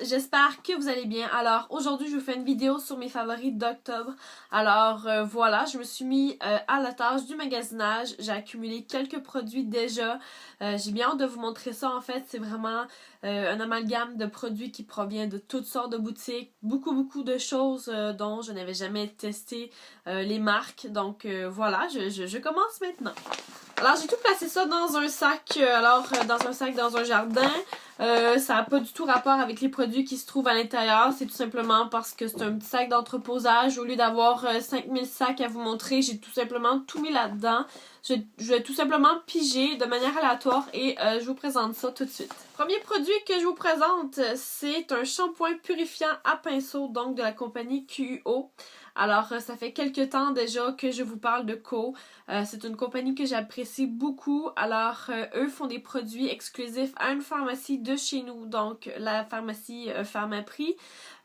j'espère que vous allez bien. Alors aujourd'hui je vous fais une vidéo sur mes favoris d'octobre. Alors voilà, je me suis mis à la tâche du magasinage. J'ai accumulé quelques produits déjà. J'ai bien hâte de vous montrer ça en fait. C'est vraiment un amalgame de produits qui provient de toutes sortes de boutiques. Beaucoup de choses dont je n'avais jamais testé les marques. Donc voilà, je commence maintenant. Alors j'ai tout placé ça dans un sac, dans un jardin. Ça n'a pas du tout rapport avec les produits qui se trouvent à l'intérieur. C'est tout simplement parce que c'est un petit sac d'entreposage. Au lieu d'avoir 5000 sacs à vous montrer, j'ai tout simplement tout mis là-dedans. Je vais tout simplement piger de manière aléatoire et je vous présente ça tout de suite. Premier produit que je vous présente, c'est un shampoing purifiant à pinceau, donc de la compagnie QO. Alors, ça fait quelques temps déjà que je vous parle de Co. C'est une compagnie que j'apprécie beaucoup. Alors, eux font des produits exclusifs à une pharmacie de chez nous, donc la pharmacie Pharmaprix.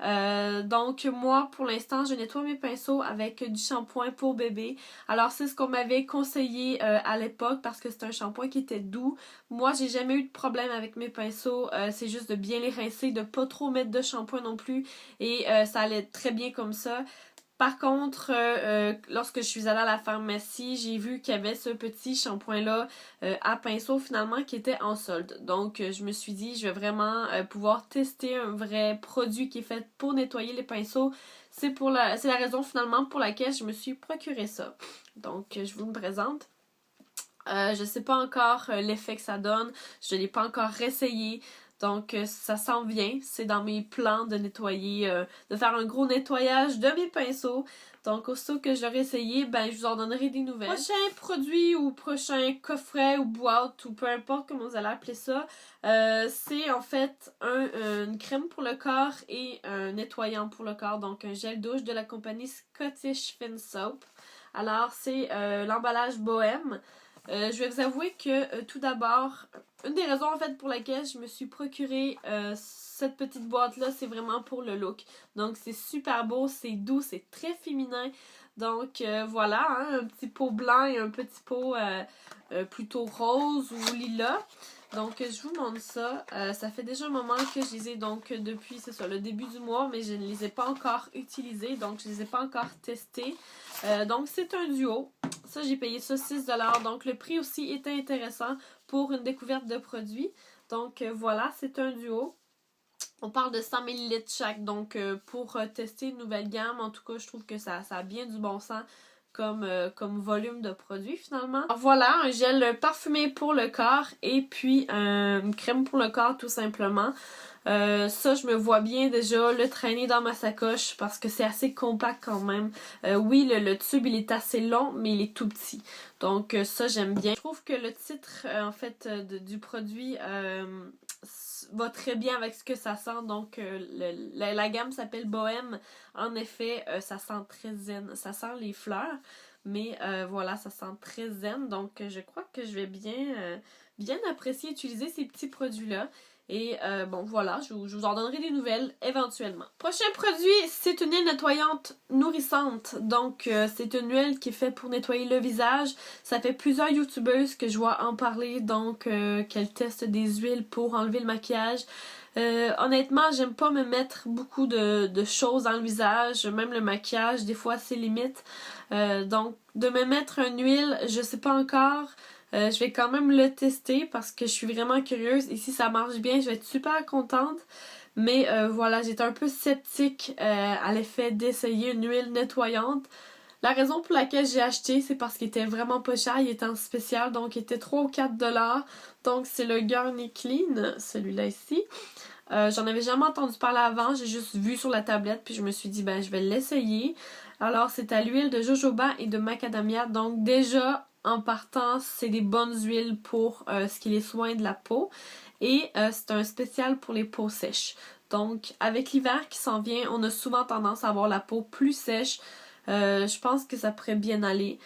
Donc, moi, pour l'instant, je nettoie mes pinceaux avec du shampoing pour bébé. Alors, c'est ce qu'on m'avait conseillé à l'époque parce que c'est un shampoing qui était doux. Moi, j'ai jamais eu de problème avec mes pinceaux. C'est juste de bien les rincer, de pas trop mettre de shampoing non plus. Et ça allait très bien comme ça. Par contre, lorsque je suis allée à la pharmacie, j'ai vu qu'il y avait ce petit shampoing-là à pinceau finalement qui était en solde. Donc, je me suis dit, je vais vraiment pouvoir tester un vrai produit qui est fait pour nettoyer les pinceaux. C'est la raison finalement pour laquelle je me suis procuré ça. Donc, je vous le présente. Je sais pas encore l'effet que ça donne. Je l'ai pas encore réessayé. Donc, ça s'en vient. C'est dans mes plans de nettoyer, de faire un gros nettoyage de mes pinceaux. Donc, aussitôt que je l'aurai essayé, ben, je vous en donnerai des nouvelles. Prochain produit ou prochain coffret ou boîte ou peu importe comment vous allez appeler ça, c'est en fait une crème pour le corps et un nettoyant pour le corps. Donc, un gel douche de la compagnie Scottish Fin Soap. Alors, c'est l'emballage Bohème. Je vais vous avouer que tout d'abord, une des raisons en fait pour laquelle je me suis procuré cette petite boîte là, c'est vraiment pour le look. Donc c'est super beau, c'est doux, c'est très féminin. Donc voilà, hein, un petit pot blanc et un petit pot plutôt rose ou lilas. Donc je vous montre ça. Ça fait déjà un moment que je les ai donc depuis, c'est ça, le début du mois, mais je ne les ai pas encore utilisés, donc je ne les ai pas encore testés. Donc c'est un duo. Ça, j'ai payé ça 6$. Donc, le prix aussi était intéressant pour une découverte de produits. Donc, voilà, c'est un duo. On parle de 100 ml chaque. Donc, pour tester une nouvelle gamme, en tout cas, je trouve que ça a bien du bon sens comme volume de produit, finalement. Alors, voilà, un gel parfumé pour le corps et puis une crème pour le corps, tout simplement. Ça, je me vois bien déjà le traîner dans ma sacoche parce que c'est assez compact quand même. Oui, le tube, il est assez long, mais il est tout petit. Donc, ça, j'aime bien. Je trouve que le titre, en fait, du produit va très bien avec ce que ça sent. Donc, la gamme s'appelle Bohème. En effet, ça sent très zen. Ça sent les fleurs. Mais voilà, ça sent très zen. Donc, je crois que je vais bien apprécier utiliser ces petits produits-là. Et bon, voilà, je vous en donnerai des nouvelles éventuellement. Prochain produit, c'est une huile nettoyante nourrissante. Donc, c'est une huile qui est faite pour nettoyer le visage. Ça fait plusieurs youtubeuses que je vois en parler, donc qu'elles testent des huiles pour enlever le maquillage. Honnêtement, j'aime pas me mettre beaucoup de choses dans le visage, même le maquillage, des fois c'est limite. Donc, de me mettre une huile, je sais pas encore. Je vais quand même le tester parce que je suis vraiment curieuse et si ça marche bien, je vais être super contente. Mais voilà, j'étais un peu sceptique à l'effet d'essayer une huile nettoyante. La raison pour laquelle j'ai acheté, c'est parce qu'il était vraiment pas cher, il était en spécial, donc il était 3 ou 4$. Donc c'est le Garnier Clean, celui-là ici. J'en avais jamais entendu parler avant, j'ai juste vu sur la tablette puis je me suis dit ben je vais l'essayer. Alors c'est à l'huile de jojoba et de macadamia, donc déjà en partant c'est des bonnes huiles pour ce qui est les soins de la peau et c'est un spécial pour les peaux sèches. Donc avec l'hiver qui s'en vient, on a souvent tendance à avoir la peau plus sèche. Je pense que ça pourrait bien aller.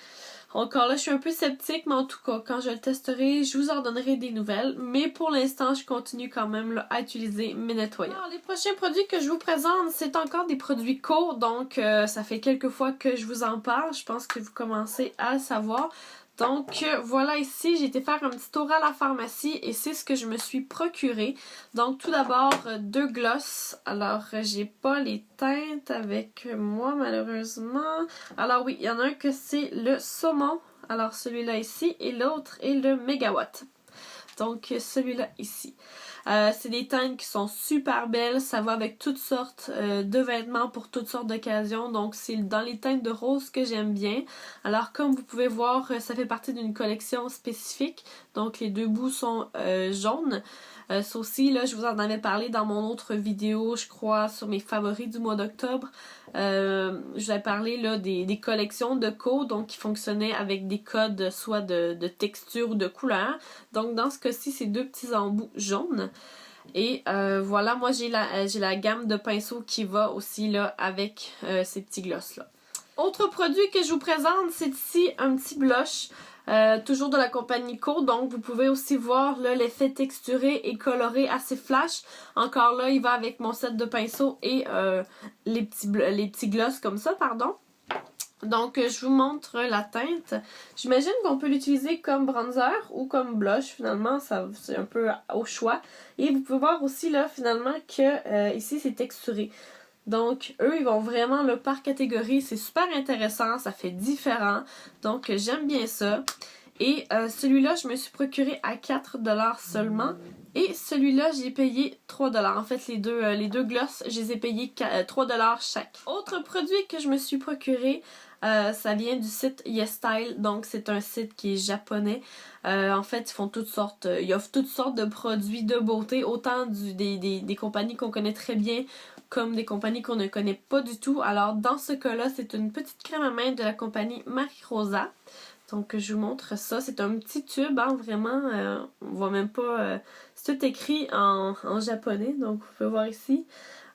Encore là, je suis un peu sceptique, mais en tout cas, quand je le testerai, je vous en donnerai des nouvelles. Mais pour l'instant, je continue quand même là, à utiliser mes nettoyants. Alors, les prochains produits que je vous présente, c'est encore des produits Co. Donc, ça fait quelques fois que je vous en parle. Je pense que vous commencez à le savoir. Donc voilà, ici j'ai été faire un petit tour à la pharmacie et c'est ce que je me suis procuré. Donc tout d'abord 2 glosses. Alors j'ai pas les teintes avec moi malheureusement. Alors oui, il y en a un que c'est le saumon. Alors celui-là ici et l'autre est le mégawatt. Donc celui-là ici. C'est des teintes qui sont super belles. Ça va avec toutes sortes de vêtements pour toutes sortes d'occasions. Donc c'est dans les teintes de rose que j'aime bien. Alors comme vous pouvez voir, ça fait partie d'une collection spécifique. Donc les 2 bouts sont jaunes. Ça aussi, là, je vous en avais parlé dans mon autre vidéo, je crois, sur mes favoris du mois d'octobre. Je vous avais parlé là, des collections de codes, donc qui fonctionnaient avec des codes soit de texture ou de couleur. Donc dans ce cas-ci, c'est 2 petits embouts jaunes. Et voilà, moi j'ai la gamme de pinceaux qui va aussi là avec ces petits glosses-là. Autre produit que je vous présente, c'est ici un petit blush. Toujours de la compagnie Co. Donc vous pouvez aussi voir l'effet texturé et coloré assez flash. Encore là, il va avec mon set de pinceaux et les petits gloss comme ça, pardon. Donc je vous montre la teinte. J'imagine qu'on peut l'utiliser comme bronzer ou comme blush finalement, c'est un peu au choix. Et vous pouvez voir aussi là finalement que ici c'est texturé. Donc, eux, ils vont vraiment là, par catégorie. C'est super intéressant, ça fait différent. Donc, j'aime bien ça. Et celui-là, je me suis procuré à 4$ seulement. Et celui-là, j'ai payé 3$. En fait, les deux glosses, je les ai payés 3$ chaque. Autre produit que je me suis procuré, ça vient du site YesStyle. Donc, c'est un site qui est japonais. En fait, ils font toutes sortes, ils offrent toutes sortes de produits de beauté. Autant des compagnies qu'on connaît très bien, comme des compagnies qu'on ne connaît pas du tout. Alors dans ce cas-là, c'est une petite crème à main de la compagnie Marie Rosa. Donc je vous montre ça. C'est un petit tube, hein, vraiment. On voit même pas... c'est tout écrit en japonais, donc vous pouvez voir ici.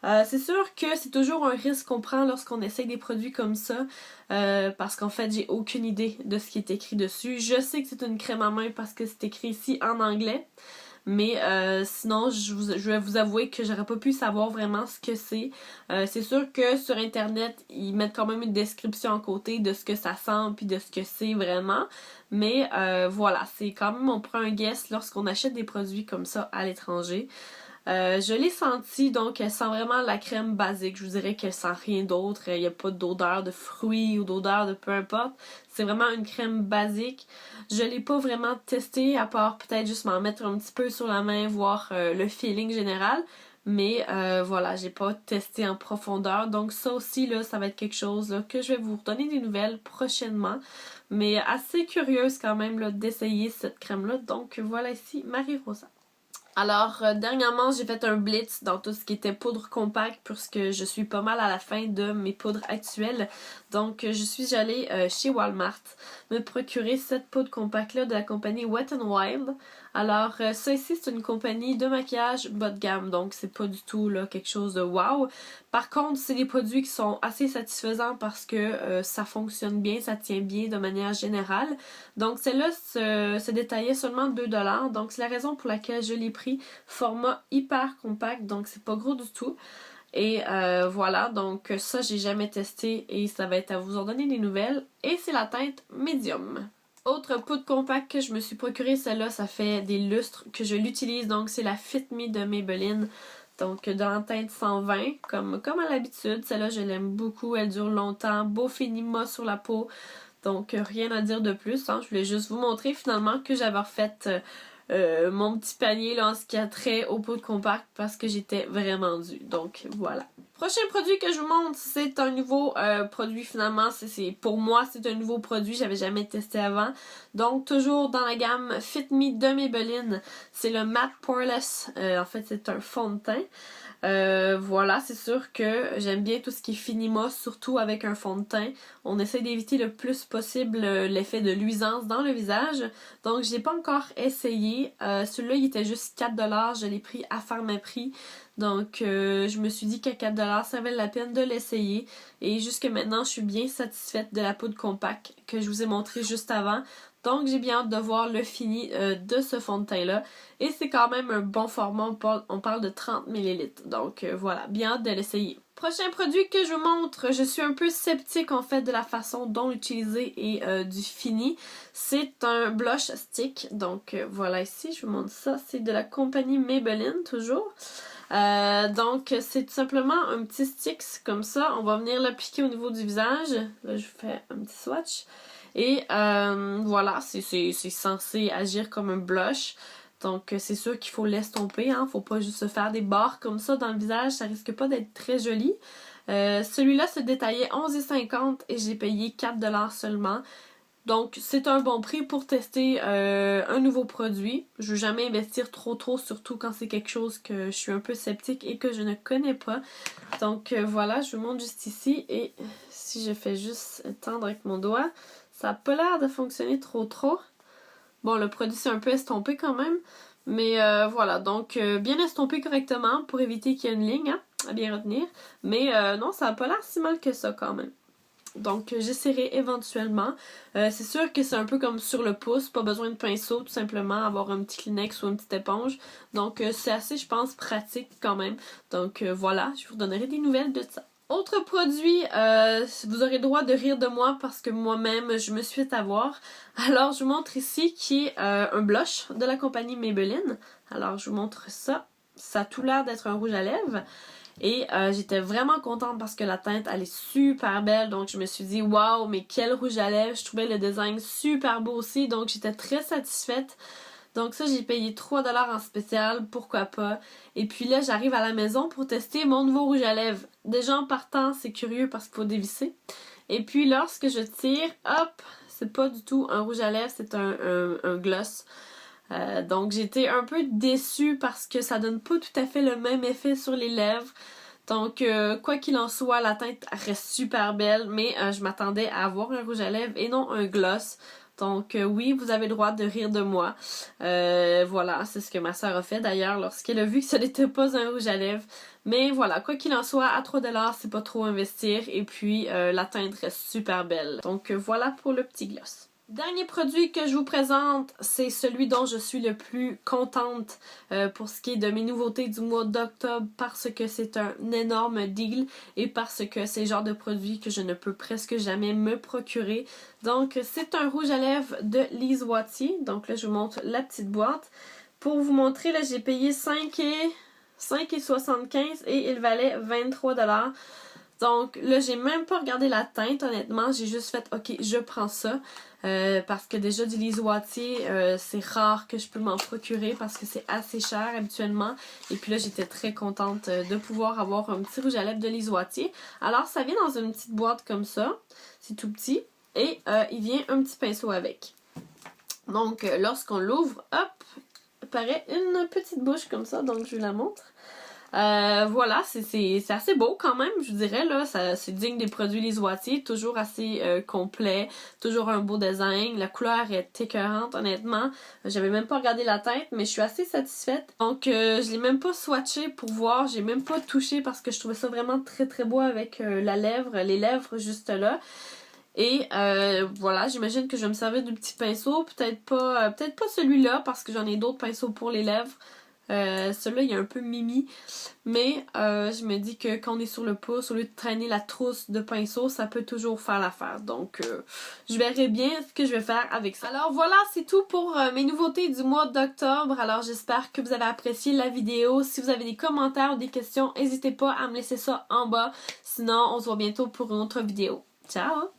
C'est sûr que c'est toujours un risque qu'on prend lorsqu'on essaye des produits comme ça. Parce qu'en fait, j'ai aucune idée de ce qui est écrit dessus. Je sais que c'est une crème à main parce que c'est écrit ici en anglais. Mais sinon, je vais vous avouer que j'aurais pas pu savoir vraiment ce que c'est. C'est sûr que sur internet, ils mettent quand même une description à côté de ce que ça sent puis de ce que c'est vraiment. Mais voilà, c'est quand même, on prend un guess lorsqu'on achète des produits comme ça à l'étranger. Je l'ai senti, donc elle sent vraiment la crème basique. Je vous dirais qu'elle sent rien d'autre. Il n'y a pas d'odeur de fruits ou d'odeur de peu importe. C'est vraiment une crème basique. Je l'ai pas vraiment testée, à part peut-être juste m'en mettre un petit peu sur la main, voir le feeling général. Mais voilà, j'ai pas testé en profondeur. Donc ça aussi, là, ça va être quelque chose là, que je vais vous redonner des nouvelles prochainement. Mais assez curieuse quand même là, d'essayer cette crème-là. Donc voilà ici, Marie Rosa. Alors, dernièrement, j'ai fait un blitz dans tout ce qui était poudre compacte puisque je suis pas mal à la fin de mes poudres actuelles. Donc, je suis allée chez Walmart me procurer cette poudre compacte-là de la compagnie Wet n Wild. Alors, ça ici, c'est une compagnie de maquillage bas de gamme, donc c'est pas du tout là quelque chose de wow. Par contre, c'est des produits qui sont assez satisfaisants parce que ça fonctionne bien, ça tient bien de manière générale. Donc, celle-là se détaillait seulement 2$, donc c'est la raison pour laquelle je l'ai pris. Format hyper compact, donc c'est pas gros du tout. Et voilà, donc ça j'ai jamais testé et ça va être à vous en donner des nouvelles. Et c'est la teinte médium. Autre poudre compacte que je me suis procurée, celle-là, ça fait des lustres que je l'utilise, donc c'est la Fit Me de Maybelline. Donc dans la teinte 120, comme à l'habitude, celle-là je l'aime beaucoup, elle dure longtemps, beau fini mat sur la peau. Donc rien à dire de plus, hein. Je voulais juste vous montrer finalement que j'avais refait mon petit panier là, en ce qui a trait aux poudres compactes parce que j'étais vraiment due. Donc voilà. Prochain produit que je vous montre, c'est un nouveau produit finalement. Pour moi, c'est un nouveau produit. J'avais jamais testé avant. Donc toujours dans la gamme Fit Me de Maybelline. C'est le Matte Poreless. En fait, c'est un fond de teint. Voilà, c'est sûr que j'aime bien tout ce qui est finima, surtout avec un fond de teint. On essaie d'éviter le plus possible l'effet de luisance dans le visage. Donc, je l'ai pas encore essayé. Celui-là, il était juste 4$. Je l'ai pris à Pharmaprix. Donc, je me suis dit qu'à 4$, ça valait la peine de l'essayer. Et jusque maintenant, je suis bien satisfaite de la poudre compacte que je vous ai montré juste avant. Donc, j'ai bien hâte de voir le fini de ce fond de teint-là. Et c'est quand même un bon format. On parle de 30 ml. Donc, voilà, bien hâte de l'essayer. Prochain produit que je vous montre, je suis un peu sceptique en fait de la façon dont l'utiliser et du fini. C'est un blush stick, donc voilà ici, je vous montre ça. C'est de la compagnie Maybelline toujours. Donc c'est tout simplement un petit stick comme ça. On va venir l'appliquer au niveau du visage. Là je fais un petit swatch. Et voilà, c'est censé agir comme un blush. Donc c'est sûr qu'il faut l'estomper, hein. Faut pas juste se faire des barres comme ça dans le visage, ça risque pas d'être très joli. Celui-là se détaillait 11,50 et j'ai payé 4$ seulement. Donc c'est un bon prix pour tester un nouveau produit. Je veux jamais investir trop, surtout quand c'est quelque chose que je suis un peu sceptique et que je ne connais pas. Donc voilà, je vous montre juste ici et si je fais juste étendre avec mon doigt, ça n'a pas l'air de fonctionner trop. Bon, le produit c'est un peu estompé quand même, mais voilà, donc bien estompé correctement pour éviter qu'il y ait une ligne, hein, à bien retenir. Mais non, ça n'a pas l'air si mal que ça quand même. Donc j'essaierai éventuellement. C'est sûr que c'est un peu comme sur le pouce, pas besoin de pinceau, tout simplement avoir un petit Kleenex ou une petite éponge. Donc c'est assez, je pense, pratique quand même. Donc voilà, je vous donnerai des nouvelles de ça. Autre produit, vous aurez le droit de rire de moi parce que moi-même, je me suis fait avoir. Alors, je vous montre ici qui est un blush de la compagnie Maybelline. Alors, je vous montre ça. Ça a tout l'air d'être un rouge à lèvres. Et j'étais vraiment contente parce que la teinte, elle est super belle. Donc, je me suis dit, waouh, mais quel rouge à lèvres. Je trouvais le design super beau aussi. Donc, j'étais très satisfaite. Donc ça, j'ai payé 3$ en spécial, pourquoi pas. Et puis là, j'arrive à la maison pour tester mon nouveau rouge à lèvres. Déjà en partant, c'est curieux parce qu'il faut dévisser. Et puis lorsque je tire, hop, c'est pas du tout un rouge à lèvres, c'est un gloss. Donc j'étais un peu déçue parce que ça donne pas tout à fait le même effet sur les lèvres. Donc, quoi qu'il en soit, la teinte reste super belle, mais je m'attendais à avoir un rouge à lèvres et non un gloss. Donc oui, vous avez le droit de rire de moi. Voilà, c'est ce que ma soeur a fait d'ailleurs lorsqu'elle a vu que ce n'était pas un rouge à lèvres. Mais voilà, quoi qu'il en soit, à 3$, c'est pas trop investir. Et puis, la teinte reste super belle. Donc voilà pour le petit gloss. Dernier produit que je vous présente, c'est celui dont je suis le plus contente pour ce qui est de mes nouveautés du mois d'octobre parce que c'est un énorme deal et parce que c'est le genre de produit que je ne peux presque jamais me procurer. Donc c'est un rouge à lèvres de Lise Wattier. Donc là je vous montre la petite boîte. Pour vous montrer, là j'ai payé 5,75 et il valait 23$. Donc là, j'ai même pas regardé la teinte, honnêtement. J'ai juste fait, ok, je prends ça. Parce que déjà, du Lise Wattier, c'est rare que je peux m'en procurer parce que c'est assez cher habituellement. Et puis là, j'étais très contente de pouvoir avoir un petit rouge à lèvres de Lise Wattier. Alors, ça vient dans une petite boîte comme ça. C'est tout petit. Et il vient un petit pinceau avec. Donc, lorsqu'on l'ouvre, hop, apparaît une petite bouche comme ça. Donc, je vous la montre. Voilà, c'est assez beau quand même, je dirais, là, c'est digne des produits Lise Wattier, toujours assez complet, toujours un beau design, la couleur est écœurante, honnêtement, j'avais même pas regardé la teinte, mais je suis assez satisfaite, donc je l'ai même pas swatché pour voir, j'ai même pas touché parce que je trouvais ça vraiment très beau avec les lèvres juste là. Et voilà, j'imagine que je vais me servir du petit pinceau, peut-être pas celui-là parce que j'en ai d'autres pinceaux pour les lèvres. Celui-là, il est un peu mimi. Mais je me dis que quand on est sur le pouce, au lieu de traîner la trousse de pinceau, ça peut toujours faire l'affaire. Donc, je verrai bien ce que je vais faire avec ça. Alors voilà, c'est tout pour mes nouveautés du mois d'octobre. Alors, j'espère que vous avez apprécié la vidéo. Si vous avez des commentaires ou des questions, n'hésitez pas à me laisser ça en bas. Sinon, on se voit bientôt pour une autre vidéo. Ciao!